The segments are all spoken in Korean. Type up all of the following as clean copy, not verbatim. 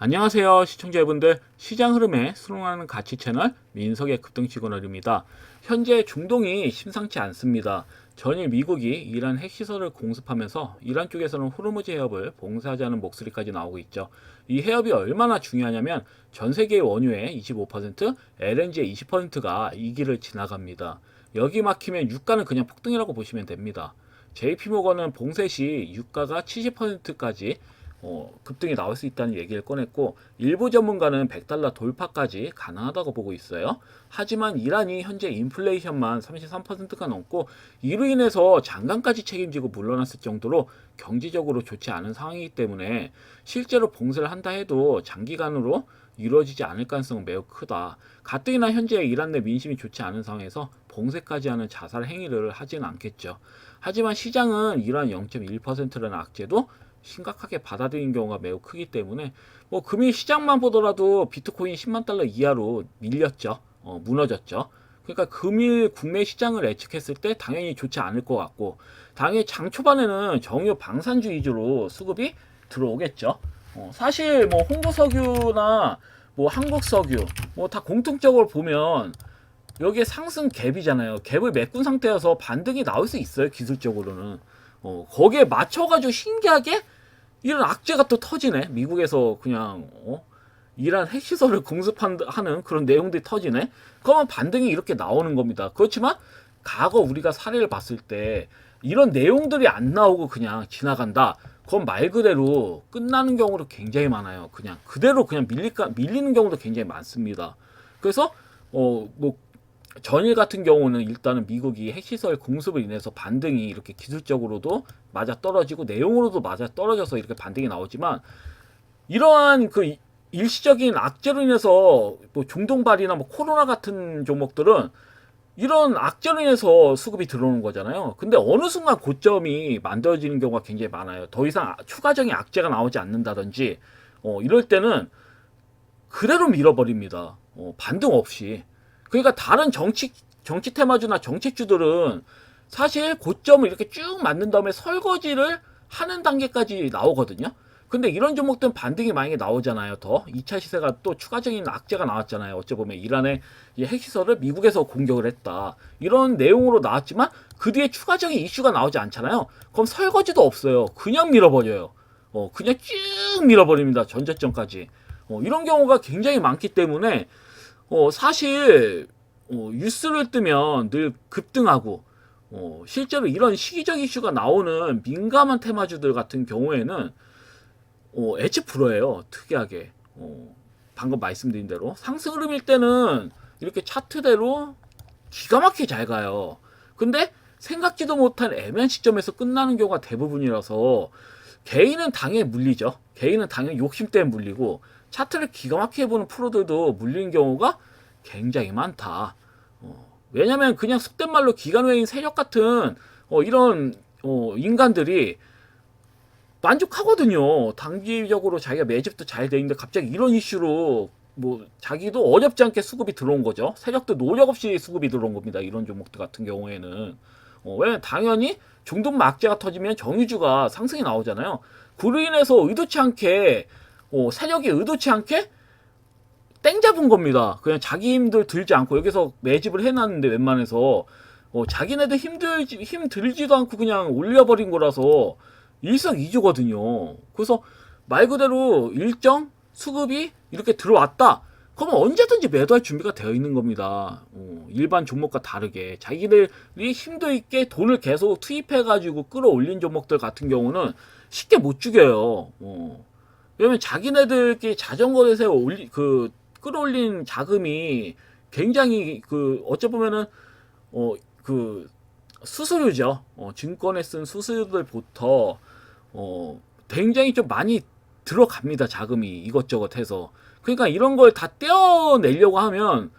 안녕하세요 시청자 여러분들, 시장 흐름에 수긍하는 가치 채널 민석의 급등 시그널입니다. 현재 중동이 심상치 않습니다. 전일 미국이 이란 핵시설을 공습하면서 이란 쪽에서는 호르무즈 해협을 봉쇄하자는 목소리까지 나오고 있죠. 이 해협이 얼마나 중요하냐면 전 세계의 원유의 25%, LNG의 20%가 이 길을 지나갑니다. 여기 막히면 유가는 그냥 폭등이라고 보시면 됩니다. JP모건은 봉쇄 시 유가가 70%까지 급등이 나올 수 있다는 얘기를 꺼냈고, 일부 전문가는 100달러 돌파까지 가능하다고 보고 있어요. 하지만 이란이 현재 인플레이션만 33%가 넘고 이로 인해서 장관까지 책임지고 물러났을 정도로 경제적으로 좋지 않은 상황이기 때문에 실제로 봉쇄를 한다 해도 장기간으로 이루어지지 않을 가능성은 매우 크다. 가뜩이나 현재 이란 내 민심이 좋지 않은 상황에서 봉쇄까지 하는 자살 행위를 하지는 않겠죠. 하지만 시장은 이란 0.1%라는 악재도 심각하게 받아들인 경우가 매우 크기 때문에 뭐 금일 시장만 보더라도 비트코인 10만 달러 이하로 밀렸죠. 무너졌죠. 그러니까 금일 국내 시장을 예측했을 때 당연히 좋지 않을 것 같고, 당연히 장 초반에는 정유 방산주 위주로 수급이 들어오겠죠. 사실 뭐 홍보석유나 뭐 한국석유 뭐 다 공통적으로 보면 여기에 상승 갭이잖아요. 갭을 메꾼 상태여서 반등이 나올 수 있어요. 기술적으로는. 거기에 맞춰가지고 신기하게 이런 악재가 또 터지네. 미국에서 그냥 이란 핵시설을 공습하는 그런 내용들이 터지네. 그러면 반등이 이렇게 나오는 겁니다. 그렇지만 과거 우리가 사례를 봤을 때 이런 내용들이 안 나오고 그냥 지나간다. 그건 말 그대로 끝나는 경우도 굉장히 많아요. 그냥 그대로 그냥 밀리는 경우도 굉장히 많습니다. 그래서 뭐 전일 같은 경우는 일단은 미국이 핵시설 공습을 인해서 반등이 이렇게 기술적으로도 맞아 떨어지고 내용으로도 맞아 떨어져서 이렇게 반등이 나오지만, 이러한 그 일시적인 악재로 인해서 뭐 중동발이나 뭐 코로나 같은 종목들은 이런 악재로 인해서 수급이 들어오는 거잖아요. 근데 어느 순간 고점이 만들어지는 경우가 굉장히 많아요. 더 이상 추가적인 악재가 나오지 않는다든지 이럴 때는 그대로 밀어버립니다. 반등 없이. 그러니까 다른 정치 테마주나 정책주들은 사실 고점을 이렇게 쭉 만든 다음에 설거지를 하는 단계까지 나오거든요. 근데 이런 종목들은 반등이 만약에 나오잖아요. 더 2차 시세가 또 추가적인 악재가 나왔잖아요. 어찌 보면 이란의 핵시설을 미국에서 공격을 했다, 이런 내용으로 나왔지만 그 뒤에 추가적인 이슈가 나오지 않잖아요. 그럼 설거지도 없어요. 그냥 밀어버려요. 그냥 쭉 밀어버립니다. 전저점까지. 이런 경우가 굉장히 많기 때문에 사실 뉴스를 뜨면 늘 급등하고, 실제로 이런 시기적 이슈가 나오는 민감한 테마주들 같은 경우에는 엣지 불어예요. 특이하게. 방금 말씀드린 대로 상승 흐름일 때는 이렇게 차트대로 기가 막히게 잘 가요. 근데 생각지도 못한 애매한 시점에서 끝나는 경우가 대부분이라서 개인은 당연히 물리죠. 개인은 당연히 욕심 때문에 물리고, 차트를 기가 막히게 보는 프로들도 물리는 경우가 굉장히 많다. 왜냐면 그냥 속된 말로 기관 외인 세력 같은 이런 인간들이 만족하거든요. 단기적으로 자기가 매집도 잘 돼 있는데 갑자기 이런 이슈로 뭐 자기도 어렵지 않게 수급이 들어온 거죠. 세력도 노력 없이 수급이 들어온 겁니다. 이런 종목들 같은 경우에는. 왜냐면 당연히 중동 악재가 터지면 정유주가 상승이 나오잖아요. 그로 인해서 의도치 않게 세력이 의도치 않게 땡 잡은 겁니다. 그냥 자기 힘들 들지 않고 여기서 매집을 해놨는데 웬만해서 자기네들 힘 들지도 않고 그냥 올려버린 거라서 일석이조거든요. 그래서 말 그대로 일정 수급이 이렇게 들어왔다, 그러면 언제든지 매도할 준비가 되어 있는 겁니다. 일반 종목과 다르게 자기들이 힘도 있게 돈을 계속 투입해가지고 끌어올린 종목들 같은 경우는 쉽게 못 죽여요. 왜냐면 자기네들끼리 자전거를 세워 끌어올린 자금이 굉장히 어찌 보면은 그 수수료죠. 증권에 쓴 수수료들부터 굉장히 좀 많이 들어갑니다. 자금이 이것저것 해서. 그러니까 이런 걸 다 떼어내려고 하면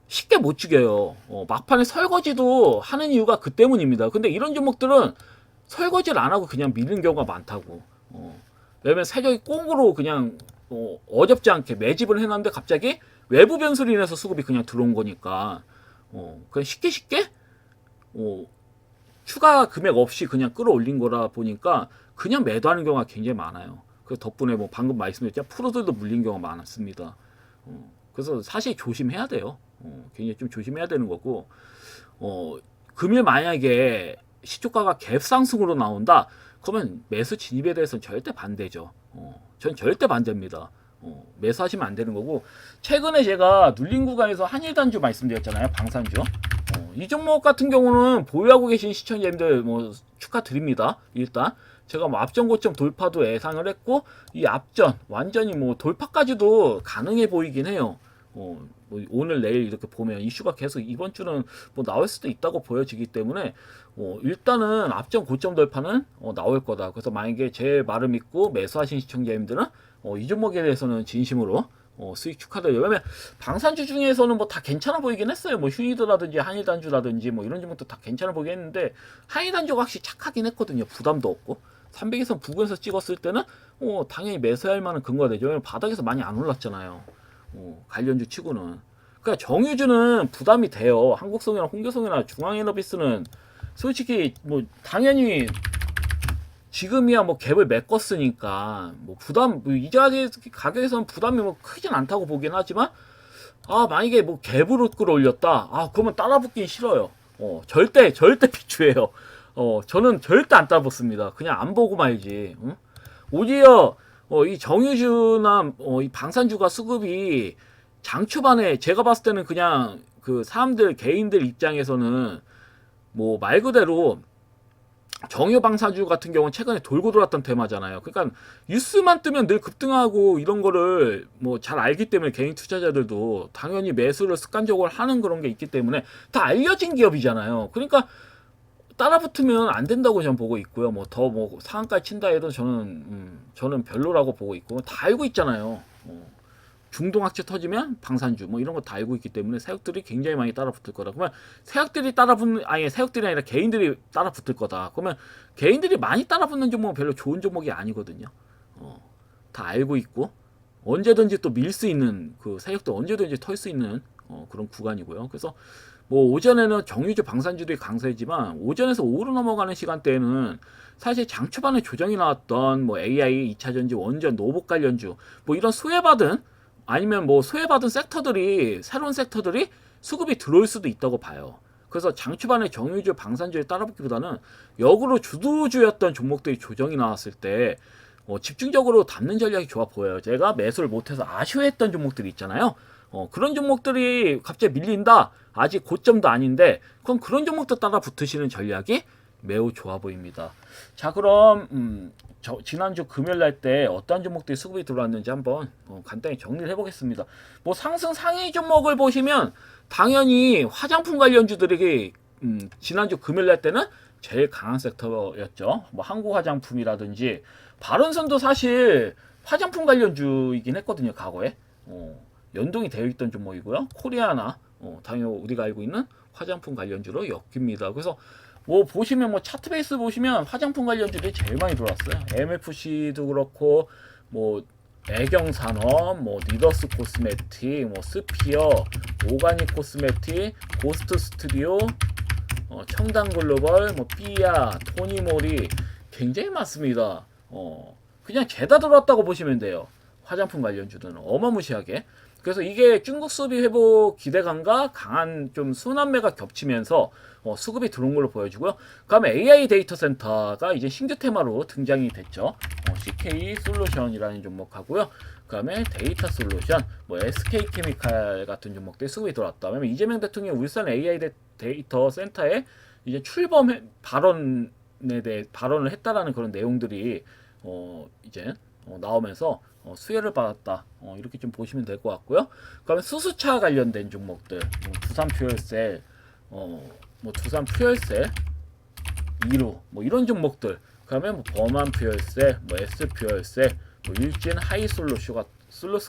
쉽게 못 죽여요. 막판에 설거지도 하는 이유가 그 때문입니다. 근데 이런 종목들은 설거지를 안 하고 그냥 미는 경우가 많다고. 왜냐면 세력이 꽁으로 그냥 어렵지 않게 매집을 해놨는데 갑자기 외부 변수로 인해서 수급이 그냥 들어온 거니까 그냥 쉽게 추가 금액 없이 그냥 끌어올린 거라 보니까 그냥 매도하는 경우가 굉장히 많아요. 그 덕분에 뭐 방금 말씀드렸죠, 프로들도 물린 경우가 많았습니다. 그래서 사실 조심해야 돼요. 굉장히 좀 조심해야 되는 거고, 금일 만약에 시초가가 갭 상승으로 나온다, 그러면 매수 진입에 대해서는 절대 반대죠. 전 절대 반대입니다. 매수하시면 안 되는 거고, 최근에 제가 눌린 구간에서 한일단주 말씀드렸잖아요. 방산주. 이 종목 같은 경우는 보유하고 계신 시청자님들 뭐 축하드립니다. 일단 제가 뭐 앞전 고점 돌파도 예상을 했고, 이 앞전 완전히 뭐 돌파까지도 가능해 보이긴 해요. 뭐 오늘 내일 이렇게 보면 이슈가 계속 이번 주는 뭐 나올 수도 있다고 보여지기 때문에 일단은 앞전 고점 돌파는 나올 거다. 그래서 만약에 제 말을 믿고 매수하신 시청자님들은 이 종목에 대해서는 진심으로 수익 축하드려요. 왜냐면 방산주 중에서는 뭐 다 괜찮아 보이긴 했어요. 뭐 휴이드라든지 한일단주라든지 뭐 이런 종목도 다 괜찮아 보이긴 했는데, 한일단주가 확실히 착하긴 했거든요. 부담도 없고 300에서 부근에서 찍었을 때는 당연히 매수할 만한 근거가 되죠. 왜냐면 바닥에서 많이 안 올랐잖아요. 관련주 치고는. 그러니까 정유주는 부담이 돼요. 한국성이나 홍교성이나 중앙에너비스는 솔직히 뭐 당연히 지금이야 뭐 갭을 메꿨으니까 뭐 부담, 이 가격에서는 부담이 뭐 크진 않다고 보긴 하지만, 만약에 뭐 갭으로 끌어올렸다, 그러면 따라붙긴 싫어요. 절대 비추해요. 저는 절대 안 따라붙습니다. 그냥 안 보고 말지. 응? 오히려 이 정유주나 이 방산주가 수급이 장 초반에 제가 봤을 때는 그냥 그 사람들 개인들 입장에서는 뭐 말 그대로 정유 방산주 같은 경우는 최근에 돌고 돌았던 테마잖아요. 그러니까 뉴스만 뜨면 늘 급등하고 이런 거를 뭐 잘 알기 때문에 개인 투자자들도 당연히 매수를 습관적으로 하는 그런 게 있기 때문에 다 알려진 기업이잖아요. 그러니까 따라붙으면 안 된다고 저는 보고 있고요. 뭐 더 뭐 상한가에 친다 해도 저는 별로라고 보고 있고, 다 알고 있잖아요. 중동 악재 터지면 방산주 뭐 이런 거 다 알고 있기 때문에 세력들이 굉장히 많이 따라붙을 거다. 그러면 세력들이 세력들이 아니라 개인들이 따라붙을 거다. 그러면 개인들이 많이 따라붙는 종목은 별로 좋은 종목이 아니거든요. 다 알고 있고 언제든지 또 밀 수 있는, 그 세력도 언제든지 털 수 있는 그런 구간이고요. 그래서 뭐 오전에는 정유주 방산주들이 강세지만 오전에서 오후로 넘어가는 시간대에는 사실 장 초반에 조정이 나왔던 뭐 AI, 2차전지, 원전, 노복 관련주 뭐 이런 소외받은, 아니면 뭐 소외받은 섹터들이, 새로운 섹터들이 수급이 들어올 수도 있다고 봐요. 그래서 장 초반에 정유주 방산주에 따라붙기보다는 역으로 주도주였던 종목들이 조정이 나왔을 때 집중적으로 담는 전략이 좋아 보여요. 제가 매수를 못해서 아쉬워했던 종목들이 있잖아요. 그런 종목들이 갑자기 밀린다, 아직 고점도 아닌데, 그럼 그런 종목도 따라 붙으시는 전략이 매우 좋아 보입니다. 자, 그럼 지난주 금요일 날 때 어떤 종목들이 수급이 들어왔는지 한번 간단히 정리를 해보겠습니다. 뭐 상승 상위 종목을 보시면 당연히 화장품 관련주들이 지난주 금요일 날 때는 제일 강한 섹터였죠. 뭐 한국화장품이라든지 바른선도 사실 화장품 관련주이긴 했거든요. 과거에 연동이 되어 있던 종목이고요. 코리아나 당연히 우리가 알고 있는 화장품 관련주로 엮입니다. 그래서 뭐 보시면 뭐 차트 베이스 보시면 화장품 관련주들이 제일 많이 들어왔어요. MFC도 그렇고 뭐 애경산업, 뭐 리더스 코스메틱, 뭐 스피어, 오가닉 코스메틱, 고스트 스튜디오, 청담 글로벌, 뭐 삐아, 토니모리 굉장히 많습니다. 그냥 죄다 들어왔다고 보시면 돼요. 화장품 관련주들은 어마무시하게. 그래서 이게 중국 수비 회복 기대감과 강한 좀 순환매가 겹치면서 수급이 들어온 걸로 보여지고요. 그다음에 AI 데이터 센터가 이제 신규 테마로 등장이 됐죠. CK 솔루션이라는 종목하고요. 그다음에 데이터 솔루션, 뭐 SK 케미칼 같은 종목들이 수급이 들어왔다. 왜냐면 이재명 대통령 울산 AI 데이터 센터에 이제 출범 발언에 대해 발언을 했다라는 그런 내용들이 이제 나오면서 수혜를 받았다. 이렇게 좀 보시면 될 것 같고요. 그다음에 수소차 관련된 종목들, 두산 퓨얼셀, 두산 퓨얼셀, 이루, 뭐 이런 종목들. 그다음에 뭐 범한 퓨얼셀, 뭐 S 퓨얼셀, 뭐 일진 하이솔루스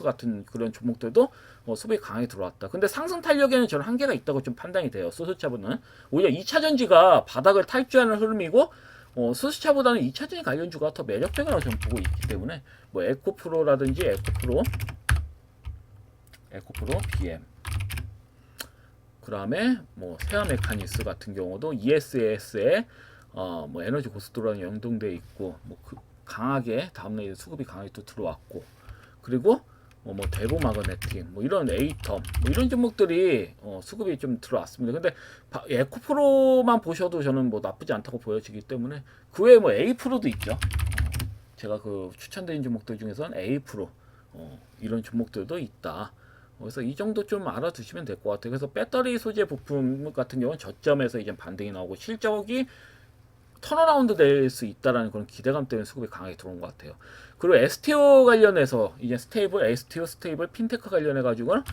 같은 그런 종목들도 수급이 강하게 들어왔다. 근데 상승 탄력에는 저는 한계가 있다고 좀 판단이 돼요. 수소차분은 오히려 2차 전지가 바닥을 탈주하는 흐름이고, 수소차보다는 2차전지 관련주가 더 매력적이라고 저는 보고 있기 때문에 뭐 에코프로라든지 에코프로 BM, 그 다음에 뭐 세아메카니스 같은 경우도 ESS에 뭐 에너지 고속도로랑 연동돼 있고, 뭐 강하게 다음날 수급이 강하게 또 들어왔고, 그리고 뭐 대보 마그네틱 뭐 이런 에이텀 뭐 이런 종목들이 수급이 좀 들어왔습니다. 근데 에코프로만 보셔도 저는 뭐 나쁘지 않다고 보여지기 때문에 그 외에 뭐 A프로도 있죠. 제가 그 추천드린 종목들 중에서는 A프로 이런 종목들도 있다. 그래서 이 정도 좀 알아두시면 될 것 같아요. 그래서 배터리 소재 부품 같은 경우는 저점에서 이제 반등이 나오고 실적이 턴어라운드 될 수 있다라는 그런 기대감 때문에 수급이 강하게 들어온 것 같아요. 그리고 STO 관련해서 이제 STO 스테이블 핀테크 관련해 가지고는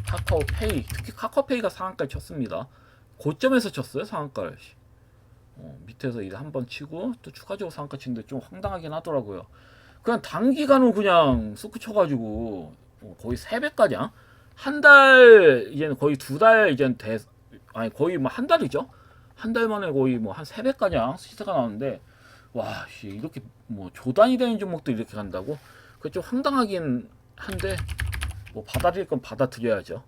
카카오페이, 특히 카카오페이가 상한가를 쳤습니다. 고점에서 쳤어요, 상한가를. 밑에서 이제 한번 치고 또 추가적으로 상한가 치는데 좀 황당하긴 하더라고요. 그냥 단기간으로 그냥 쑥 쳐가지고 거의 3배가량 한 달 이제는 거의 2달 이제 아니 거의 뭐 한 달이죠. 한 달 만에 거의 뭐 한 3배가량 시세가 나오는데 와 이렇게 뭐 조단이 되는 종목도 이렇게 간다고? 그게 좀 황당하긴 한데 뭐 받아들일 건 받아들여야죠.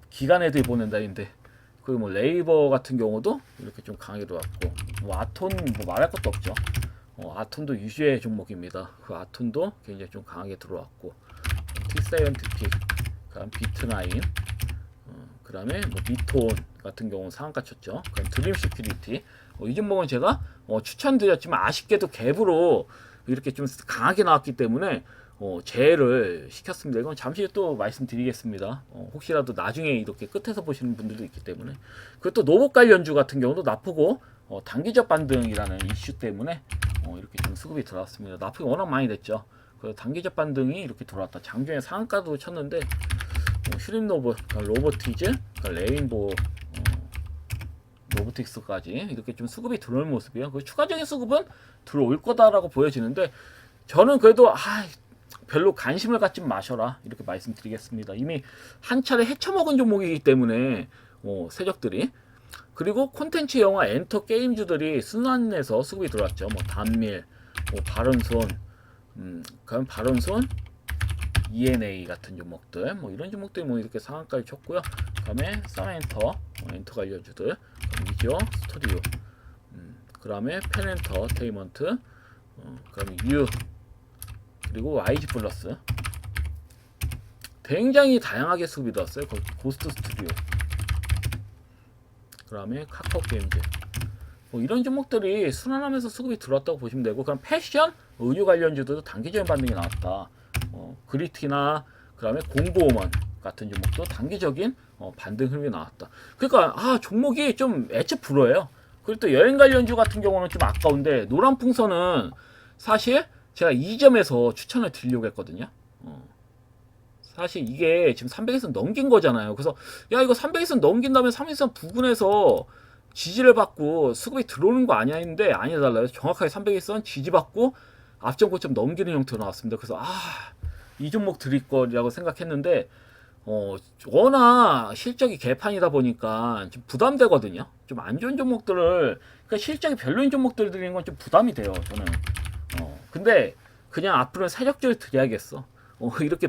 기간 애들이 보낸 달인데. 그리고 뭐 레이버 같은 경우도 이렇게 좀 강하게 들어왔고, 뭐 아톤 뭐 말할 것도 없죠. 아톤도 유주의 종목입니다. 그 아톤도 굉장히 좀 강하게 들어왔고, T사이언티픽, 그다음 비트나인, 그다음에 뭐 미톤 같은 경우는 상한가 쳤죠. 그다음 드림 시큐리티, 이 종목은 제가 추천드렸지만 아쉽게도 갭으로 이렇게 좀 강하게 나왔기 때문에 제외를 시켰습니다. 이건 잠시 또 말씀드리겠습니다. 혹시라도 나중에 이렇게 끝에서 보시는 분들도 있기 때문에. 그리고 또 노복 관련주 같은 경우도 나쁘고 단기적 반등이라는 이슈 때문에 이렇게 좀 수급이 들어왔습니다. 나쁘게 워낙 많이 됐죠. 그래서 단기적 반등이 이렇게 들어왔다. 장중에 상한가도 쳤는데 슈림로봇, 로보티즈, 레인보우 로보틱스까지 이렇게 좀 수급이 들어올 모습이에요. 그 추가적인 수급은 들어올 거다라고 보여지는데 저는 그래도 별로 관심을 갖지 마셔라 이렇게 말씀드리겠습니다. 이미 한 차례 헤쳐먹은 종목이기 때문에 세력들이. 그리고 콘텐츠 영화 엔터 게임주들이 순환해서 수급이 들어왔죠. 뭐 단밀, 바른손, 그럼 바른손, ENA 같은 종목들, 뭐 이런 종목들이 뭐 이렇게 상한가를 쳤고요. 그다음에 쌍엔터, 엔터 관련주들, 위지어 스튜디오, 그다음에 펜엔터테인먼트, 그다음에 U, 그리고 YG 플러스. 굉장히 다양하게 수급이 들어왔어요. 고스트 스튜디오, 그다음에 카카오 게임즈. 뭐 이런 종목들이 순환하면서 수급이 들어왔다고 보시면 되고, 그럼 패션, 의류 관련주도 단기적인 반등이 나왔다. 그리티나 그다음에 공보오먼 같은 종목도 단기적인 반등 흐름이 나왔다. 그러니까 종목이 좀 애측 불어요. 그리고 또 여행 관련주 같은 경우는 좀 아까운데 노란풍선은 사실 제가 이 점에서 추천을 드리려고 했거든요. 사실 이게 지금 300에서 넘긴 거잖아요. 그래서 야 이거 300에서 넘긴 다음에 3일선 부근에서 지지를 받고 수급이 들어오는 거 아니야 했는데 아니다 달라요. 정확하게 300일선 지지받고 앞전 고점 넘기는 형태로 나왔습니다. 그래서 이 종목 드릴 거라고 생각했는데 워낙 실적이 개판이다 보니까 좀 부담되거든요. 좀 안 좋은 종목들을, 그러니까 실적이 별로인 종목들 드리는 건 좀 부담이 돼요. 저는. 근데 그냥 앞으로는 세력적으로 드려야겠어. 이렇게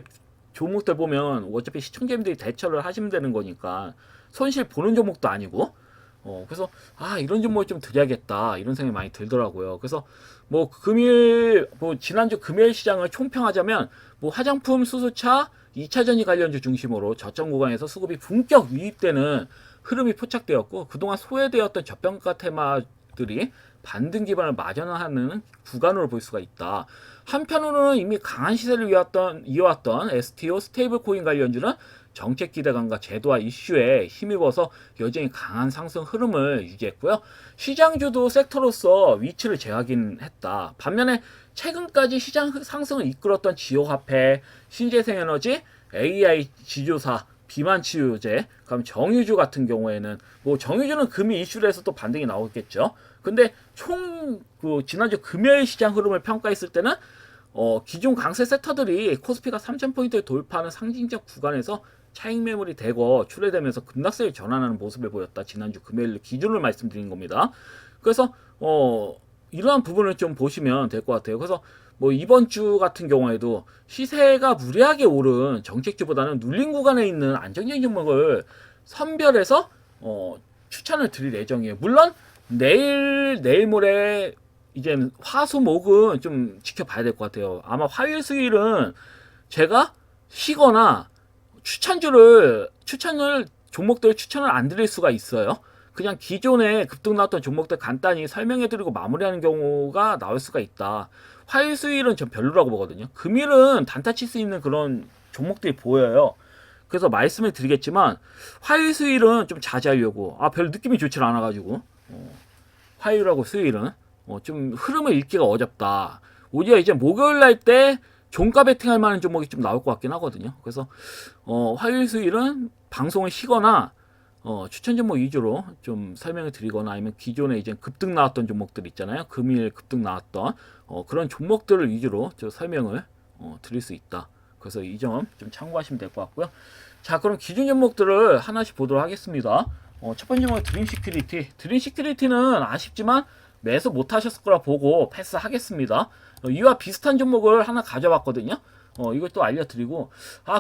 종목들 보면 어차피 시청자님들이 대처를 하시면 되는 거니까 손실 보는 종목도 아니고. 그래서 이런 종목을 좀 드려야겠다 이런 생각이 많이 들더라고요. 그래서 뭐 지난주 금요일 시장을 총평하자면 뭐 화장품, 수소차, 2차 전지 관련주 중심으로 저점 구간에서 수급이 본격 유입되는 흐름이 포착되었고, 그동안 소외되었던 저평가 테마들이 반등 기반을 마련하는 구간으로 볼 수가 있다. 한편으로는 이미 강한 시세를 이어왔던 STO 스테이블 코인 관련주는 정책 기대감과 제도화 이슈에 힘입어서 여전히 강한 상승 흐름을 유지했고요. 시장주도 섹터로서 위치를 재확인했다. 반면에 최근까지 시장 상승을 이끌었던 지역화폐, 신재생에너지, AI 지주사, 비만치유제, 그럼 정유주 같은 경우에는 뭐 정유주는 금이 이슈를 해서 또 반등이 나오겠죠. 근데 지난주 금요일 시장 흐름을 평가했을 때는 기존 강세 섹터들이 코스피가 3000포인트를 돌파하는 상징적 구간에서 차익 매물이 대거 출회되면서 급락세를 전환하는 모습을 보였다. 지난주 금요일 기준을 말씀드린 겁니다. 그래서 이러한 부분을 좀 보시면 될 것 같아요. 그래서 뭐 이번 주 같은 경우에도 시세가 무리하게 오른 정책주보다는 눌린 구간에 있는 안정적인 종목을 선별해서 추천을 드릴 예정이에요. 물론 내일 모레 이제 화수목은 좀 지켜봐야 될 것 같아요. 아마 화요일 수요일은 제가 쉬거나 추천을 종목들 추천을 안 드릴 수가 있어요. 그냥 기존에 급등 나왔던 종목들 간단히 설명해드리고 마무리하는 경우가 나올 수가 있다. 화요일 수요일은 전 별로라고 보거든요. 금요일은 단타 칠 수 있는 그런 종목들이 보여요. 그래서 말씀을 드리겠지만 화요일 수요일은 좀 자제하려고. 별 느낌이 좋지 않아가지고 화요일하고 수요일은 좀 흐름을 읽기가 어렵다. 오히려 이제 목요일 날 때 종가 베팅할 만한 종목이 좀 나올 것 같긴 하거든요. 그래서 화요일 수요일은 방송을 쉬거나 추천 종목 위주로 좀 설명을 드리거나 아니면 기존에 이제 급등 나왔던 종목들 있잖아요. 금일 급등 나왔던 그런 종목들을 위주로 저 설명을 드릴 수 있다. 그래서 이 점 좀 참고하시면 될 것 같고요. 자, 그럼 기준 종목들을 하나씩 보도록 하겠습니다. 첫 번째 종목 드림 시큐리티. 드림 시큐리티는 아쉽지만 매수 못 하셨을 거라 보고 패스하겠습니다. 이와 비슷한 종목을 하나 가져왔거든요. 이걸 또 알려드리고.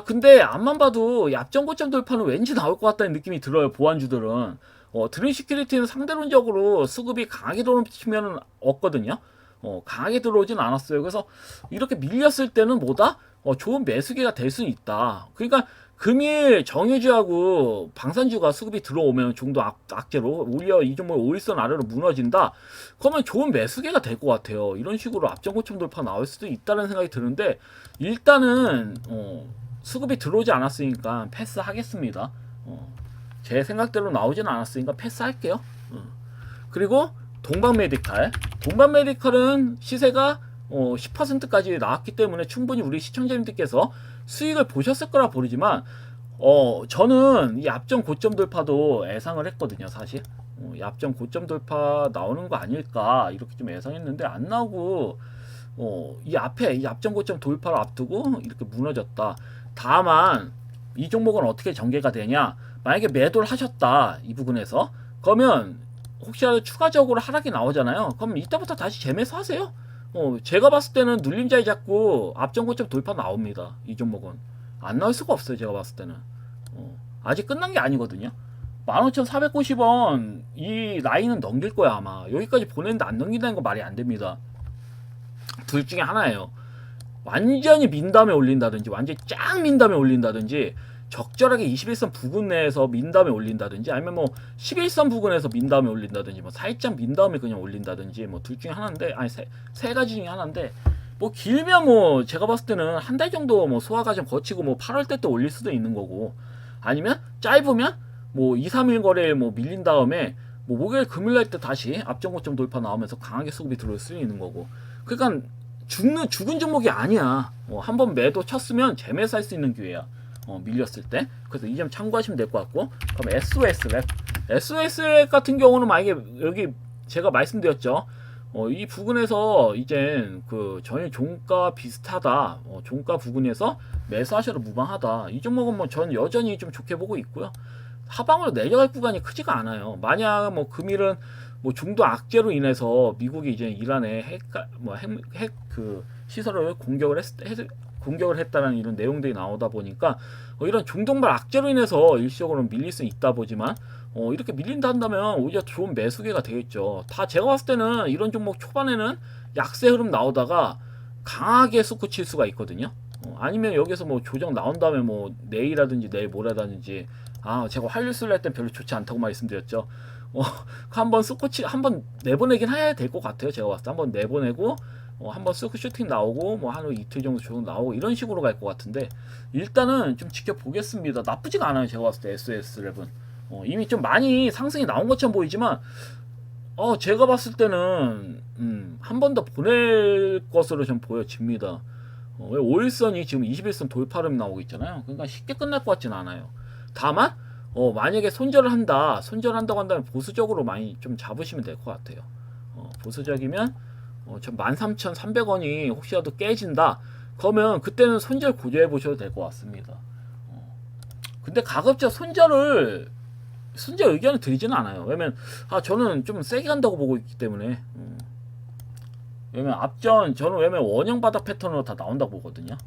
근데 앞만 봐도 약정 고점 돌파는 왠지 나올 것 같다는 느낌이 들어요. 보안주들은. 드림 시큐리티는 상대론적으로 수급이 강하게 들어오는 측면은 없거든요. 강하게 들어오진 않았어요. 그래서 이렇게 밀렸을 때는 뭐다? 좋은 매수기가 될 수 있다. 그러니까 금일 정유주하고 방산주가 수급이 들어오면 중도 악재로 오히려 이 종목 5일선 아래로 무너진다. 그러면 좋은 매수기가 될 것 같아요. 이런 식으로 앞전 고점 돌파 나올 수도 있다는 생각이 드는데 일단은 수급이 들어오지 않았으니까 패스하겠습니다. 제 생각대로 나오진 않았으니까 패스할게요. 그리고 동반메디칼은 시세가 10%까지 나왔기 때문에 충분히 우리 시청자님들께서 수익을 보셨을 거라 보이지만 저는 이 앞전 고점 돌파도 예상을 했거든요. 사실 이 앞전 고점 돌파 나오는 거 아닐까 이렇게 좀 예상했는데 안 나오고 이 앞전 고점 돌파를 앞두고 이렇게 무너졌다. 다만 이 종목은 어떻게 전개가 되냐, 만약에 매도를 하셨다 이 부분에서, 그러면 혹시라도 추가적으로 하락이 나오잖아요. 그럼 이때부터 다시 재매수 하세요. 제가 봤을 때는 눌림자리 잡고 앞전 고점 돌파 나옵니다. 이 종목은 안 나올 수가 없어요. 제가 봤을 때는 아직 끝난 게 아니거든요. 15,490원 이 라인은 넘길 거야 아마. 여기까지 보냈는데 안 넘긴다는 거 말이 안 됩니다. 둘 중에 하나예요. 완전히 민 다음에 올린다든지, 완전히 쫙 민 다음에 올린다든지, 적절하게 21선 부근 내에서 민 다음에 올린다든지, 아니면 뭐 11선 부근에서 민 다음에 올린다든지, 뭐 살짝 민 다음에 그냥 올린다든지, 뭐 둘 중에 하나인데, 아니 세 가지 중에 하나인데, 뭐 길면 뭐 제가 봤을 때는 한 달 정도 뭐 소화 과정 거치고 뭐 8월 때 또 올릴 수도 있는 거고, 아니면 짧으면 뭐 2, 3일 거래일 뭐 밀린 다음에 뭐 목요일 금요일 날 때 다시 앞전 고점 돌파 나오면서 강하게 수급이 들어올 수 있는 거고. 그러니까 죽은 종목이 아니야. 한번 매도 쳤으면 재매수 할 수 있는 기회야. 밀렸을 때. 그래서 이 점 참고하시면 될 것 같고. 그럼 SOS랩 같은 경우는 만약에 여기 제가 말씀드렸죠. 이 부분에서 이제 그 전일 종가 비슷하다. 종가 부분에서 매수하셔도 무방하다. 이 종목은 뭐 전 여전히 좀 좋게 보고 있고요. 하방으로 내려갈 구간이 크지가 않아요. 만약 뭐 금일은 뭐 중도 악재로 인해서 미국이 이제 이란에 핵 시설을 공격을 했다는 이런 내용들이 나오다 보니까 이런 중동발 악재로 인해서 일시적으로 밀릴 수 있다 보지만 이렇게 밀린다 한다면 오히려 좋은 매수기가 되겠죠. 다 제가 봤을 때는 이런 종목 초반에는 약세 흐름 나오다가 강하게 솟구 칠 수가 있거든요. 아니면 여기서 뭐 조정 나온 다음에 뭐 내일이라든지 내일 모레라든지, 제가 화요일 수요일 때 별로 좋지 않다고 말씀드렸죠. 한번 한번 내보내긴 해야 될 것 같아요. 제가 봤을 때 한번 내보내고 한번 슈팅 나오고 뭐 하루 이틀 정도 조정 나오고 이런 식으로 갈 것 같은데, 일단은 좀 지켜보겠습니다. 나쁘지가 않아요. 제가 봤을 때 SOS랩은 이미 좀 많이 상승이 나온 것처럼 보이지만 제가 봤을 때는 한 번 더 보낼 것으로 좀 보여집니다. 왜 5일선이 지금 21선 돌파름 나오고 있잖아요. 그러니까 쉽게 끝날 것 같지는 않아요. 다만 만약에 손절한다고 한다면 보수적으로 많이 좀 잡으시면 될 것 같아요. 보수적이면 전 13,300원이 혹시라도 깨진다 그러면 그때는 손절 고려해 보셔도 될 것 같습니다. 근데 가급적 손절 의견을 드리지는 않아요. 왜냐면 저는 좀 세게 간다고 보고 있기 때문에. 왜냐면 저는 원형 바닥 패턴으로 다 나온다고 보거든요.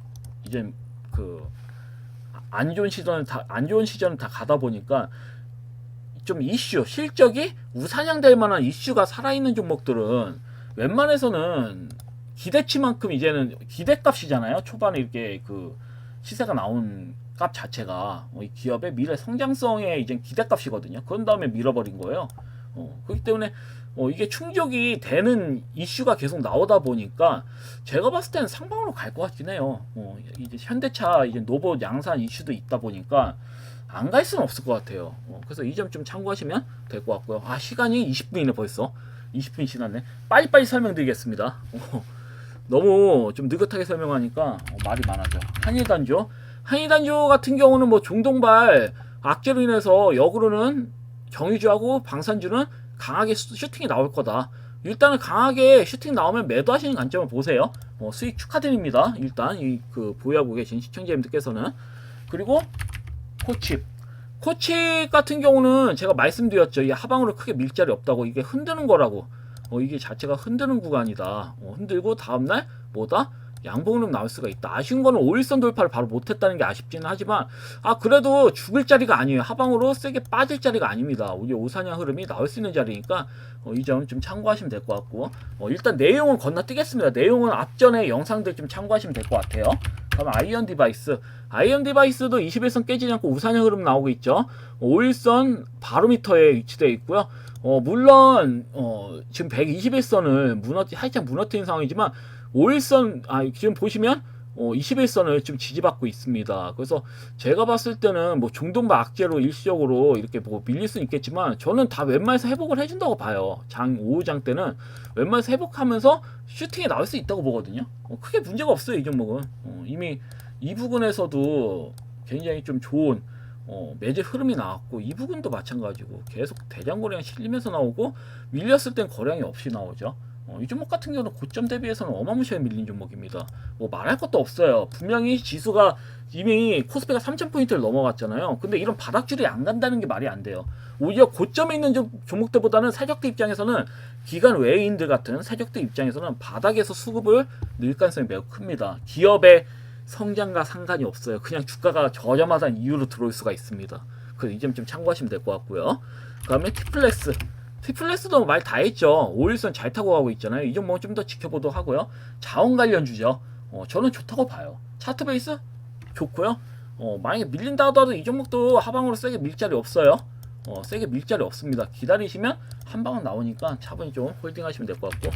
이제 그 안 좋은 시전을 다 가다 보니까 좀 실적이 우상향될 만한 이슈가 살아있는 종목들은 웬만해서는 기대치만큼 이제는 기대값이잖아요. 초반에 이렇게 그 시세가 나온 값 자체가 이 기업의 미래 성장성에 이제 기대값이거든요. 그런 다음에 밀어버린 거예요. 그렇기 때문에 이게 충족이 되는 이슈가 계속 나오다 보니까 제가 봤을 때는 상방으로 갈 것 같긴 해요. 이제 현대차 이제 노보 양산 이슈도 있다 보니까 안 갈 수는 없을 것 같아요. 그래서 이 점 좀 참고하시면 될 것 같고요. 시간이 20분이네 벌써. 20분이 지났네. 빨리빨리 설명드리겠습니다. 너무 좀 느긋하게 설명하니까 말이 많아져. 한일단조 같은 경우는 뭐 중동발 악재로 인해서 역으로는 정유주하고 방산주는 강하게 슈팅이 나올 거다. 일단은 강하게 슈팅 나오면 매도하시는 관점을 보세요. 수익 축하드립니다. 일단 이 그 보유하고 계신 시청자님들께서는. 그리고 코칩 같은 경우는 제가 말씀드렸죠. 이 하방으로 크게 밀 자리 없다고. 이게 흔드는 거라고. 이게 자체가 흔드는 구간이다. 흔들고 다음날 뭐다? 양봉으로 나올 수가 있다. 아쉬운 거는 5일선 돌파를 바로 못했다는 게 아쉽지는 하지만 그래도 죽을 자리가 아니에요. 하방으로 세게 빠질 자리가 아닙니다. 우리 오사냥 흐름이 나올 수 있는 자리니까 이 점 좀 참고하시면 될 것 같고 일단 내용은 건너뛰겠습니다. 내용은 앞전에 영상들 좀 참고하시면 될 것 같아요. 다음 아이언 디바이스도 21선 깨지지 않고 우사냥 흐름 나오고 있죠. 5일선 바로미터에 위치되어 있고요. 물론 지금 121선을 살짝 무너뜨린 상황이지만 5일선 지금 보시면 21선을 좀 지지받고 있습니다. 그래서 제가 봤을 때는 뭐 중동바 악재로 일시적으로 이렇게 뭐 밀릴 수는 있겠지만 저는 다 웬만해서 회복을 해준다고 봐요. 오후장 때는 웬만해서 회복하면서 슈팅에 나올 수 있다고 보거든요. 크게 문제가 없어요. 이 종목은 이미 이 부근에서도 굉장히 좀 좋은 매질 흐름이 나왔고 이 부분도 마찬가지고 계속 대장 거래량 실리면서 나오고 밀렸을 땐 거래량이 없이 나오죠. 이 종목 같은 경우는 고점 대비해서는 어마무시하게 밀린 종목입니다. 뭐 말할 것도 없어요. 분명히 지수가 이미 코스피가 3000포인트를 넘어갔잖아요. 근데 이런 바닥줄이 안 간다는 게 말이 안 돼요. 오히려 고점에 있는 종목들보다는 세력들 입장에서는 기관 외인들 같은 세력들 입장에서는 바닥에서 수급을 늘 가능성이 매우 큽니다. 기업의 성장과 상관이 없어요. 그냥 주가가 저렴하다는 이유로 들어올 수가 있습니다. 그래서 이 점 좀 참고하시면 될 것 같고요. 그 다음에 티플렉스도 말 다 했죠. 5일선 잘 타고 가고 있잖아요. 이 종목은 좀 더 지켜보도록 하고요. 자원 관련주죠. 저는 좋다고 봐요. 차트 베이스 좋고요. 만약에 밀린다 하더라도 이 종목도 하방으로 세게 밀 자리 없어요. 세게 밀 자리 없습니다. 기다리시면 한 방은 나오니까 차분히 좀 홀딩 하시면 될 것 같고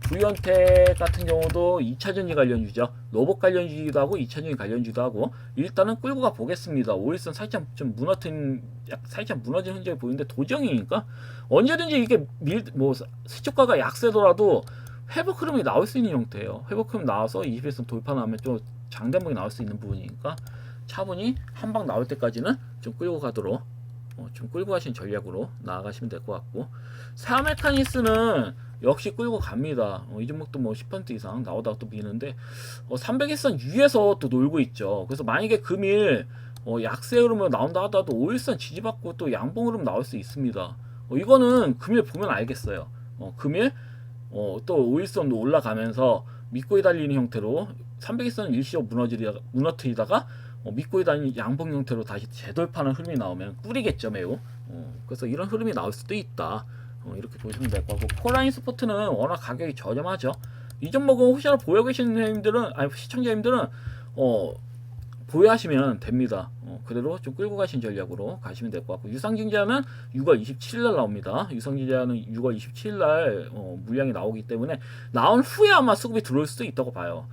부연택 같은 경우도 2차전지 관련주죠. 로봇 관련주기도 하고 2차전지 관련주기도 하고 일단은 끌고 가 보겠습니다. 5일선 살짝 좀 살짝 무너진 흔적이 보이는데 도정이니까 언제든지 이게 시초가가 약세더라도 회복 흐름이 나올 수 있는 형태예요. 회복 흐름 나와서 21선 돌파 나오면 좀 장대목이 나올 수 있는 부분이니까 차분히 한 방 나올 때까지는 좀 끌고 가도록 좀 끌고 가시는 전략으로 나아가시면 될 것 같고 사메카니스는 역시 끌고 갑니다. 이 종목도 뭐 10% 이상 나오다가 또 미는데 300일선 위에서 또 놀고 있죠. 그래서 만약에 금일 약세 흐름으로 나온다 하더라도 5일선 지지받고 또 양봉 흐름 나올 수 있습니다. 이거는 금일 보면 알겠어요. 금일 또 5일선도 올라가면서 밑꼬리 달리는 형태로 300일선 일시적 무너뜨리다가 밑꼬리 달리는 양봉 형태로 다시 재돌파하는 흐름이 나오면 꿀이겠죠 매우. 그래서 이런 흐름이 나올 수도 있다. 이렇게 보시면 될 거고 폴라인 스포트는 워낙 가격이 저렴하죠. 이 종목은 혹시나 보유 계시는 시청자님들은 보유하시면 됩니다. 그대로 좀 끌고 가신 전략으로 가시면 될 것 같고 유상증자는 6월 27일 날 나옵니다. 유상증자는 6월 27일 날 물량이 나오기 때문에 나온 후에 아마 수급이 들어올 수도 있다고 봐요.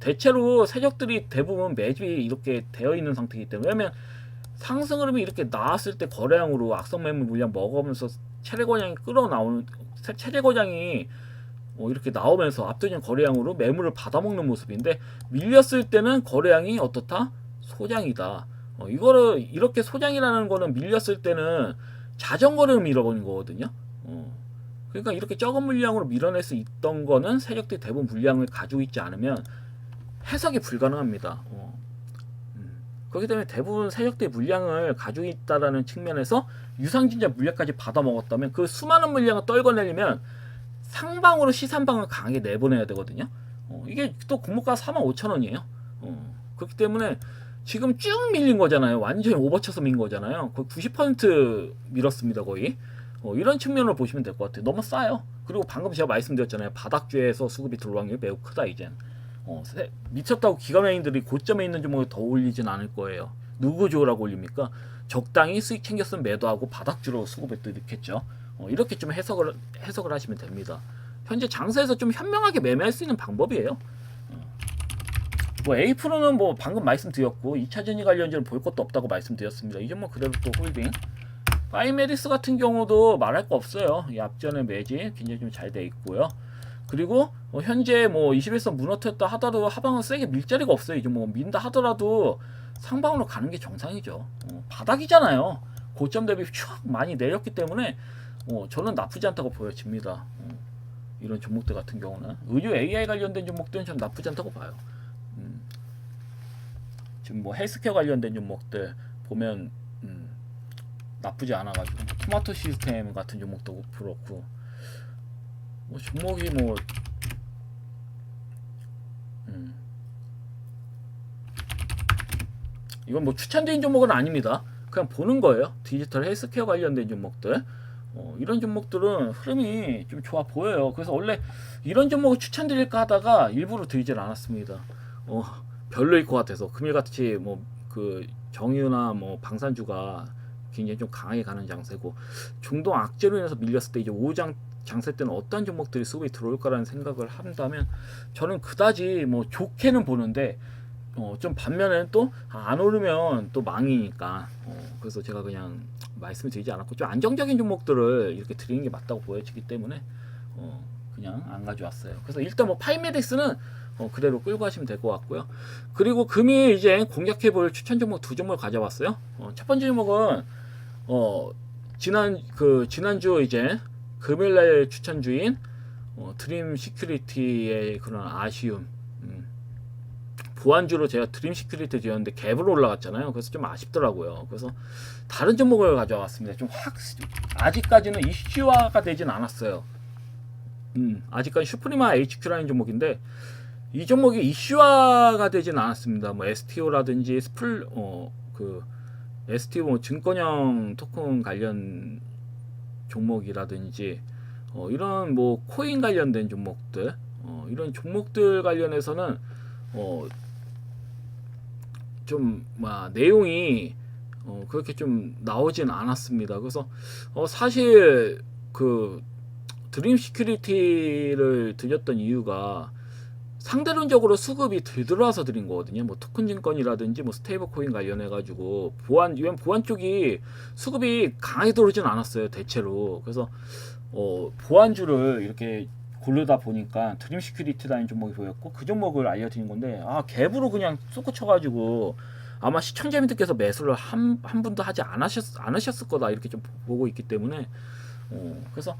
대체로 세력들이 대부분 매집이 이렇게 되어 있는 상태이기 때문에 왜냐면 상승 흐름이 이렇게 나왔을 때 거래량으로 악성 매물 물량 먹으면서 체내 거장이 체내 거장이 이렇게 나오면서 압도적인 거래량으로 매물을 받아먹는 모습인데 밀렸을 때는 거래량이 어떻다? 소장이다. 이거를 이렇게 소장이라는 거는 밀렸을 때는 자전거를 밀어버린 거거든요. 그러니까 이렇게 적은 물량으로 밀어낼 수 있던 거는 세력들이 대부분 물량을 가지고 있지 않으면 해석이 불가능합니다. 그렇기 때문에 대부분 세력들이 물량을 가지고 있다라는 측면에서 유상증자 물량까지 받아먹었다면 그 수많은 물량을 떨궈내려면 상방으로 시산방을 강하게 내보내야 되거든요. 이게 또 공모가 45,000원이에요. 그렇기 때문에 지금 쭉 밀린 거잖아요. 완전히 오버쳐서 민 거잖아요. 거의 90% 밀었습니다. 거의. 이런 측면으로 보시면 될 것 같아요. 너무 싸요. 그리고 방금 제가 말씀드렸잖아요. 바닥주에서 수급이 들어올 확률이 매우 크다 이젠. 미쳤다고 기관매인들이 고점에 있는 종목을 더 올리진 않을 거예요. 누구 좋으라고 올립니까? 적당히 수익 챙겼으면 매도하고 바닥주로 수급을 또 넣겠죠. 이렇게 좀 해석을 하시면 됩니다. 현재 장세에서 좀 현명하게 매매할 수 있는 방법이에요. 뭐 A프로는 뭐 방금 말씀드렸고 2차전지 관련주는 볼 것도 없다고 말씀드렸습니다. 이 종목 그대로 또 홀딩. 파이메디스 같은 경우도 말할 거 없어요. 이 앞전에 매집 굉장히 좀 잘 돼 있고요. 그리고 현재 뭐 21선 무너뜨렸다 하더라도 하방은 세게 밀 자리가 없어요. 이제 뭐 민다 하더라도 상방으로 가는 게 정상이죠. 바닥이잖아요. 고점 대비 촥 많이 내렸기 때문에 저는 나쁘지 않다고 보여집니다. 이런 종목들 같은 경우는 의료 AI 관련된 종목들은 좀 나쁘지 않다고 봐요. 지금 뭐 헬스케어 관련된 종목들 보면 나쁘지 않아가지고 토마토 시스템 같은 종목도 그렇고 뭐 종목이 뭐 이건 뭐 추천드린 종목은 아닙니다. 그냥 보는 거예요. 디지털 헬스케어 관련된 종목들 이런 종목들은 흐름이 좀 좋아 보여요. 그래서 원래 이런 종목을 추천드릴까 하다가 일부러 드리질 않았습니다. 별로일 것 같아서 금일같이 뭐 그 정유나 뭐 방산주가 굉장히 좀 강하게 가는 장세고 중동 악재로 인해서 밀렸을 때 이제 5장 장세 때는 어떤 종목들이 수급이 들어올까라는 생각을 한다면 저는 그다지 뭐 좋게는 보는데 좀 반면에 또 안 오르면 또 망이니까 그래서 제가 그냥 말씀을 드리지 않았고 좀 안정적인 종목들을 이렇게 드리는 게 맞다고 보여지기 때문에 그냥 안 가져왔어요. 그래서 일단 뭐 파이메덱스는 그대로 끌고 가시면 될 것 같고요. 그리고 금일 이제 공략해볼 추천 종목 두 종목을 가져왔어요. 첫 번째 종목은 지난주 이제 금일날 추천주인 드림 시큐리티의 그런 아쉬움. 보안주로 제가 드림 시큐리티 지었는데 갭으로 올라갔잖아요. 그래서 좀 아쉽더라고요. 그래서 다른 종목을 가져왔습니다. 좀 아직까지는 이슈화가 되진 않았어요. 아직까지 슈프리마 HQ라는 종목인데 이 종목이 이슈화가 되진 않았습니다. 뭐 STO라든지 STO 뭐 증권형 토큰 관련 종목이라든지 이런 뭐 코인 관련된 종목들 이런 종목들 관련해서는 좀 내용이 그렇게 좀 나오진 않았습니다. 그래서 사실 그 드림 시큐리티를 드렸던 이유가 상대론적으로 수급이 덜 들어와서 드린 거거든요. 뭐 토큰 증권이라든지 뭐 스테이블 코인 관련해 가지고 보안 쪽이 수급이 강하게 들어오진 않았어요. 대체로. 그래서 보안주를 이렇게 고르다 보니까 드림 시큐리티라는 종목이 보였고 그 종목을 알려드린 건데 갭으로 그냥 쏟고 쳐가지고 아마 시청자님들께서 매수를 한 분도 하지 않으셨을 거다 이렇게 좀 보고 있기 때문에 그래서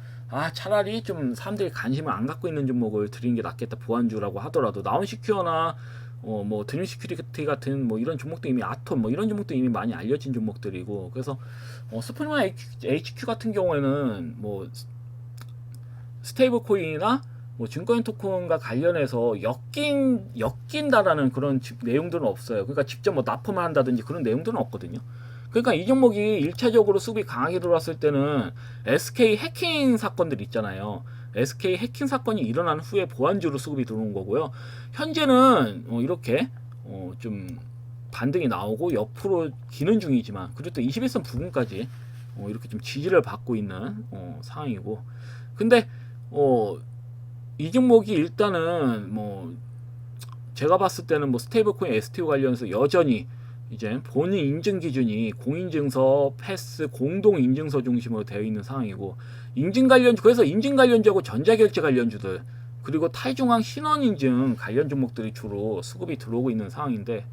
차라리 좀 사람들이 관심을 안 갖고 있는 종목을 드리는 게 낫겠다. 보안주라고 하더라도 나운시큐어나 뭐 드림 시큐리티 같은 뭐 이런 종목도 이미 아톰 뭐 이런 종목도 이미 많이 알려진 종목들이고 그래서 스프리마 HQ 같은 경우에는 뭐 스테이블 코인이나 뭐 증권 토큰과 관련해서 엮인다라는 그런 내용들은 없어요. 그러니까 직접 뭐 납품을 한다든지 그런 내용들은 없거든요. 그러니까 이 종목이 1차적으로 수급이 강하게 들어왔을 때는 SK 해킹 사건들 있잖아요. SK 해킹 사건이 일어난 후에 보안주로 수급이 들어온 거고요. 현재는 이렇게 좀 반등이 나오고 옆으로 기는 중이지만 그래도 또 21선 부근까지 이렇게 좀 지지를 받고 있는 상황이고 근데 이 종목이 일단은 뭐 제가 봤을 때는 뭐 스테이블코인 STO 관련해서 여전히 이제 본인 인증 기준이 공인증서, 패스, 공동 인증서 중심으로 되어 있는 상황이고 인증 관련주 그래서 인증 관련주하고 전자결제 관련주들 그리고 탈중앙 신원 인증 관련 종목들이 주로 수급이 들어오고 있는 상황인데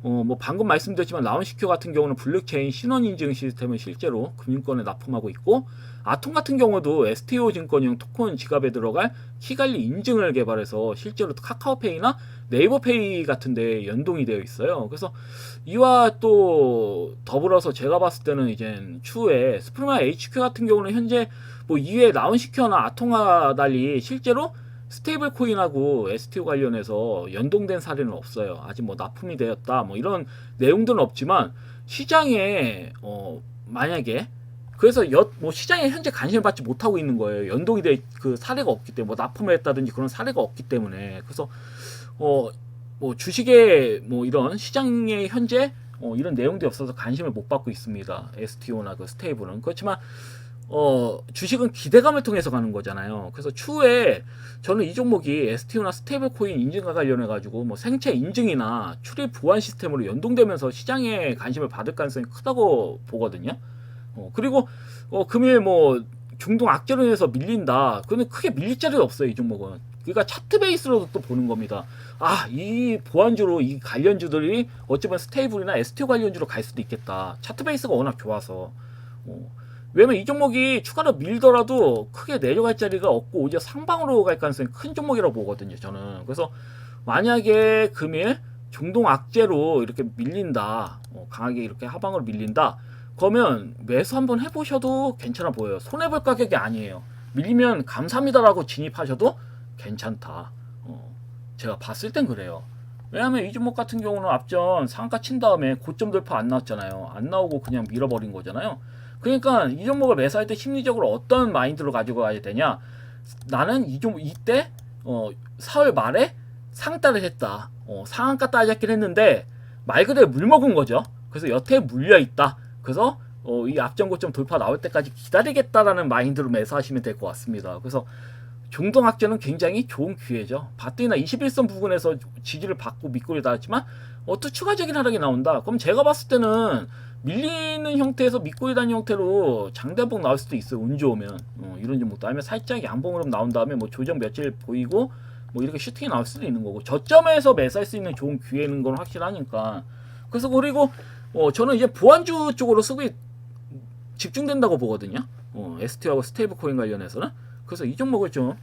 뭐 방금 말씀드렸지만 라운시큐 같은 경우는 블록체인 신원 인증 시스템을 실제로 금융권에 납품하고 있고 아톰 같은 경우도 STO 증권형 토큰 지갑에 들어갈 키관리 인증을 개발해서 실제로 카카오페이나 네이버페이 같은 데 연동이 되어 있어요. 그래서 이와 또 더불어서 제가 봤을 때는 이제 추후에 스프리마 HQ 같은 경우는 현재 뭐 이외에 라운시큐나 아톰과 달리 실제로 스테이블 코인하고 STO 관련해서 연동된 사례는 없어요. 아직 뭐 납품이 되었다 뭐 이런 내용들은 없지만 시장에 만약에 그래서 뭐 시장에 현재 관심을 받지 못하고 있는 거예요. 연동이 돼 그 사례가 없기 때문에 뭐 납품을 했다든지 그런 사례가 없기 때문에. 그래서 뭐 주식에 뭐 이런 시장에 현재 이런 내용들이 없어서 관심을 못 받고 있습니다. STO나 그 스테이블은. 그렇지만 주식은 기대감을 통해서 가는 거잖아요. 그래서 추후에 저는 이 종목이 STO나 스테이블 코인 인증과 관련해 가지고 뭐 생체 인증이나 출입 보안 시스템으로 연동되면서 시장에 관심을 받을 가능성이 크다고 보거든요. 그리고 금일 뭐 중동 악재로 인해서 밀린다. 그거는 크게 밀릴 자리가 없어요, 이 종목은. 그러니까 차트 베이스로도 또 보는 겁니다. 이 보안주로 이 관련주들이 어쩌면 스테이블이나 STO 관련주로 갈 수도 있겠다. 차트 베이스가 워낙 좋아서. 왜냐면 이 종목이 추가로 밀더라도 크게 내려갈 자리가 없고 오히려 상방으로 갈 가능성이 큰 종목이라고 보거든요, 저는. 그래서 만약에 금일 중동 악재로 이렇게 밀린다, 강하게 이렇게 하방으로 밀린다, 그러면 매수 한번 해보셔도 괜찮아 보여요. 손해볼 가격이 아니에요. 밀리면 감사합니다라고 진입하셔도 괜찮다. 제가 봤을 땐 그래요. 왜냐하면 이 종목 같은 경우는 앞전 상한가 친 다음에 고점 돌파 안 나왔잖아요. 안 나오고 그냥 밀어버린 거잖아요. 그러니까 이 종목을 매수할 때 심리적으로 어떤 마인드로 가지고 가야 되냐. 나는 이때 4월 말에 상따를 했다. 상한가 따졌긴 했는데 말 그대로 물먹은 거죠. 그래서 여태에 물려있다. 그래서 이 앞전 고점 돌파 나올 때까지 기다리겠다라는 마인드로 매수하시면 될 것 같습니다. 그래서 중동 악재는 굉장히 좋은 기회죠. 바트이나 21선 부근에서 지지를 받고 밑골이 닿았지만 또 추가적인 하락이 나온다. 그럼 제가 봤을 때는 밀리는 형태에서 밑골이 닿는 형태로 장대봉 나올 수도 있어요. 운 좋으면 이런 종목도 아니면 살짝 양봉으로 나온 다음에 뭐 조정 며칠 보이고 뭐 이렇게 슈팅이 나올 수도 있는 거고 저점에서 매수할 수 있는 좋은 기회는 건 확실하니까. 그래서 그리고 저는 이제 보안주 쪽으로 수급이 집중된다고 보거든요. ST하고 스테이블 코인 관련해서는. 그래서 이 종목을 좀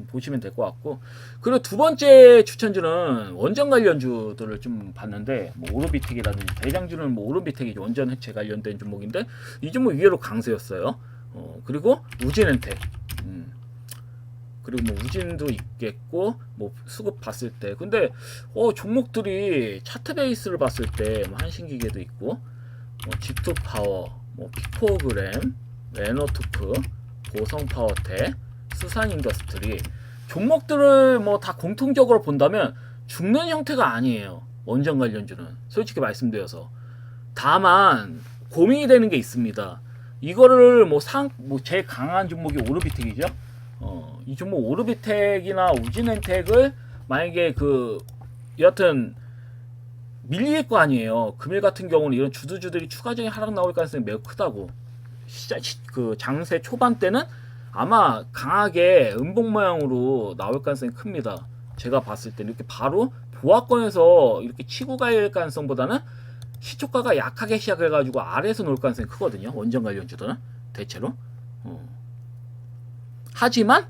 보시면 될 것 같고. 그리고 두 번째 추천주는 원전 관련주들을 좀 봤는데, 뭐 오르비텍이라든지 대장주는 뭐 오르비텍이 원전 해체 관련된 종목인데 이 종목 위에로 강세였어요. 그리고 우진엔텍, 그리고 뭐 우진도 있겠고 뭐 수급 봤을 때. 근데 종목들이 차트 베이스를 봤을 때 뭐 한신기계도 있고, G2 파워, 뭐 피코그램, 에너투크, 보성파워텍, 수산인더스트리 종목들을 뭐 다 공통적으로 본다면 죽는 형태가 아니에요. 원전 관련주는 솔직히 말씀드려서. 다만 고민이 되는 게 있습니다. 이거를 뭐 제일 강한 종목이 오르비텍이죠. 이 종목 오르비텍이나 우진엔텍을 만약에 여하튼 밀릴 거 아니에요. 금일 같은 경우는 이런 주들이 추가적인 하락 나올 가능성이 매우 크다고. 장세 초반 때는 아마 강하게 음봉 모양으로 나올 가능성이 큽니다. 제가 봤을 때는 이렇게 바로 보합권에서 이렇게 치고 갈 가능성보다는 시초가가 약하게 시작해가지고 아래에서 놓을 가능성이 크거든요. 원전 관련주들은 대체로. 하지만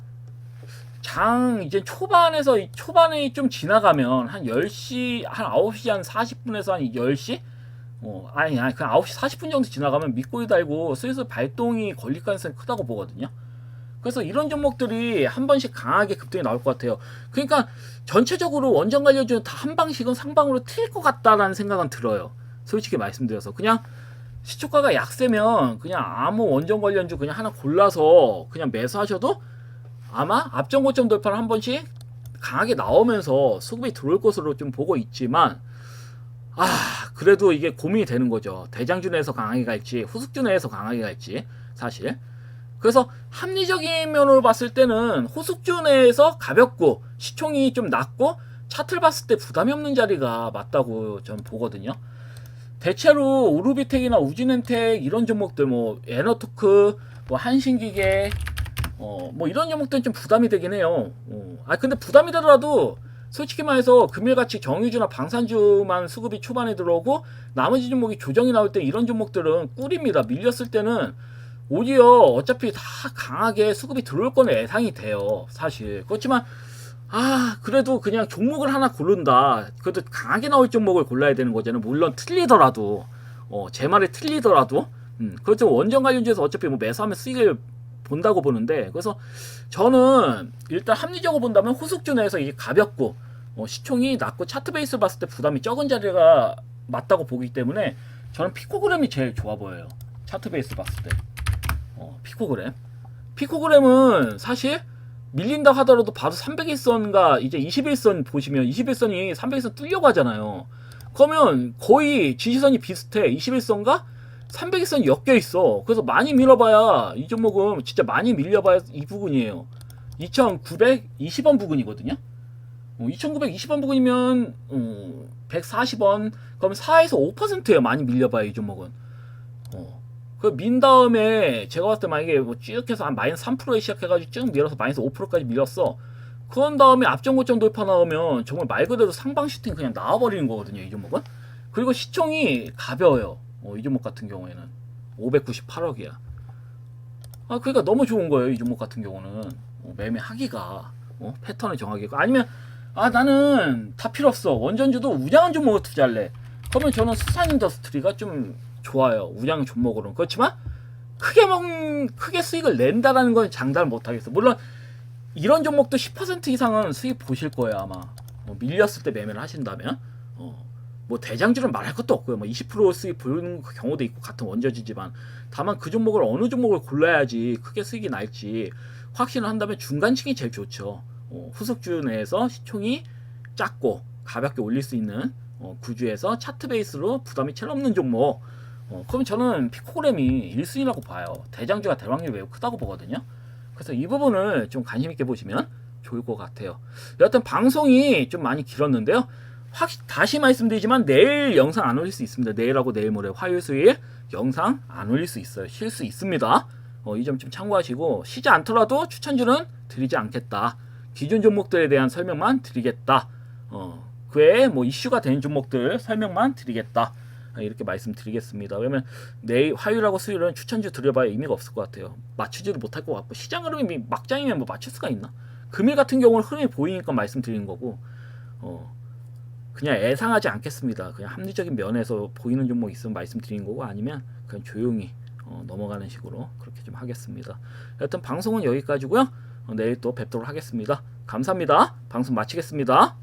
이제 초반에 좀 지나가면 한 10시, 한 9시 한 40분에서 한 10시? 아니, 그냥 9시 40분 정도 지나가면 밑꼬리 달고 슬슬 발동이 걸릴 가능성이 크다고 보거든요. 그래서 이런 종목들이 한 번씩 강하게 급등이 나올 것 같아요. 그러니까 전체적으로 원전 관련주는 다 한 방씩은 상방으로 튈 것 같다라는 생각은 들어요. 솔직히 말씀드려서. 그냥 시초가가 약세면 그냥 아무 원전 관련주 그냥 하나 골라서 그냥 매수하셔도 아마 앞전 고점 돌파를 한 번씩 강하게 나오면서 수급이 들어올 것으로 좀 보고 있지만, 그래도 이게 고민이 되는 거죠. 대장주 내에서 강하게 갈지 후숙주 내에서 강하게 갈지 사실. 그래서 합리적인 면으로 봤을 때는 호숙주 내에서 가볍고 시총이 좀 낮고 차트를 봤을 때 부담이 없는 자리가 맞다고 저는 보거든요. 대체로 오르비텍이나 우진엔텍 이런 종목들, 뭐 에너토크, 뭐 한신기계, 뭐 이런 종목들은 좀 부담이 되긴 해요. 근데 부담이 되더라도 솔직히 말해서 금일같이 정유주나 방산주만 수급이 초반에 들어오고 나머지 종목이 조정이 나올 때 이런 종목들은 꿀입니다. 밀렸을 때는 오히려 어차피 다 강하게 수급이 들어올 거는 예상이 돼요. 사실. 그렇지만 그래도 그냥 종목을 하나 고른다. 그래도 강하게 나올 종목을 골라야 되는 거잖아요. 물론 틀리더라도, 제 말이 틀리더라도. 그렇죠. 원전 관련주에서 어차피 뭐 매수하면 수익을 본다고 보는데, 그래서 저는 일단 합리적으로 본다면 호숙주 내에서 이게 가볍고 시총이 낮고 차트 베이스를 봤을 때 부담이 적은 자리가 맞다고 보기 때문에 저는 피코그램이 제일 좋아 보여요. 차트 베이스 봤을 때. 피코그램. 피코그램은 사실 밀린다 하더라도 봐도 300일선과 이제 21선 보시면 21선이 300일선 뚫려고 하잖아요. 그러면 거의 지지선이 비슷해. 21선과 300일선이 엮여 있어. 그래서 많이 밀어봐야 이 종목은 진짜 많이 밀려봐야 이 부분이에요. 2920원 부근이거든요. 2920원 부근이면 140원. 그럼 4에서 5%예요. 많이 밀려봐야 이 종목은. 그 민 다음에 제가 봤을 때 만약에 뭐 쭉 해서 한 마이너스 3%에 시작해가지고 쭉 밀어서 마이너스 5%까지 밀었어. 그런 다음에 앞전 고점 돌파 나오면 정말 말 그대로 상방 슈팅 그냥 나와버리는 거거든요. 이 종목은. 그리고 시총이 가벼워요. 이 종목 같은 경우에는 598억이야. 그러니까 너무 좋은 거예요. 이 종목 같은 경우는 매매하기가 패턴을 정하기가. 아니면 나는 다 필요 없어. 원전주도 우량한 종목을 투자할래. 그러면 저는 수산인더스트리가 좀 좋아요. 우량 종목으로는. 그렇지만 크게 수익을 낸다라는 건 장담을 못 하겠어. 물론 이런 종목도 10% 이상은 수익 보실 거예요, 아마. 밀렸을 때 매매를 하신다면. 뭐 대장주는 말할 것도 없고요. 뭐 20% 수익 보이는 경우도 있고 같은 원전주지만 다만 그 종목을 어느 종목을 골라야지 크게 수익이 날지 확신을 한다면 중간층이 제일 좋죠. 후속주 내에서 시총이 작고 가볍게 올릴 수 있는 구주에서 차트 베이스로 부담이 제일 없는 종목. 그럼 저는 피코그램이 1순위라고 봐요. 대장주가 대박률이 매우 크다고 보거든요. 그래서 이 부분을 좀 관심 있게 보시면 좋을 것 같아요. 여하튼 방송이 좀 많이 길었는데요. 다시 말씀드리지만 내일 영상 안 올릴 수 있습니다. 내일하고 내일 모레 화요일 수요일 영상 안 올릴 수 있어요. 쉴 수 있습니다. 이 점 좀 참고하시고 쉬지 않더라도 추천주는 드리지 않겠다. 기존 종목들에 대한 설명만 드리겠다. 그 외에 뭐 이슈가 되는 종목들 설명만 드리겠다. 이렇게 말씀드리겠습니다. 그러면 내일 화요일하고 수요일은 추천주 드려봐야 의미가 없을 것 같아요. 맞추지도 못할 것 같고 시장 흐름이 막장이면 뭐 맞출 수가 있나? 금일 같은 경우는 흐름이 보이니까 말씀드리는 거고 그냥 예상하지 않겠습니다. 그냥 합리적인 면에서 보이는 종목 있으면 말씀드리는 거고 아니면 그냥 조용히 넘어가는 식으로 그렇게 좀 하겠습니다. 여튼 방송은 여기까지고요. 내일 또 뵙도록 하겠습니다. 감사합니다. 방송 마치겠습니다.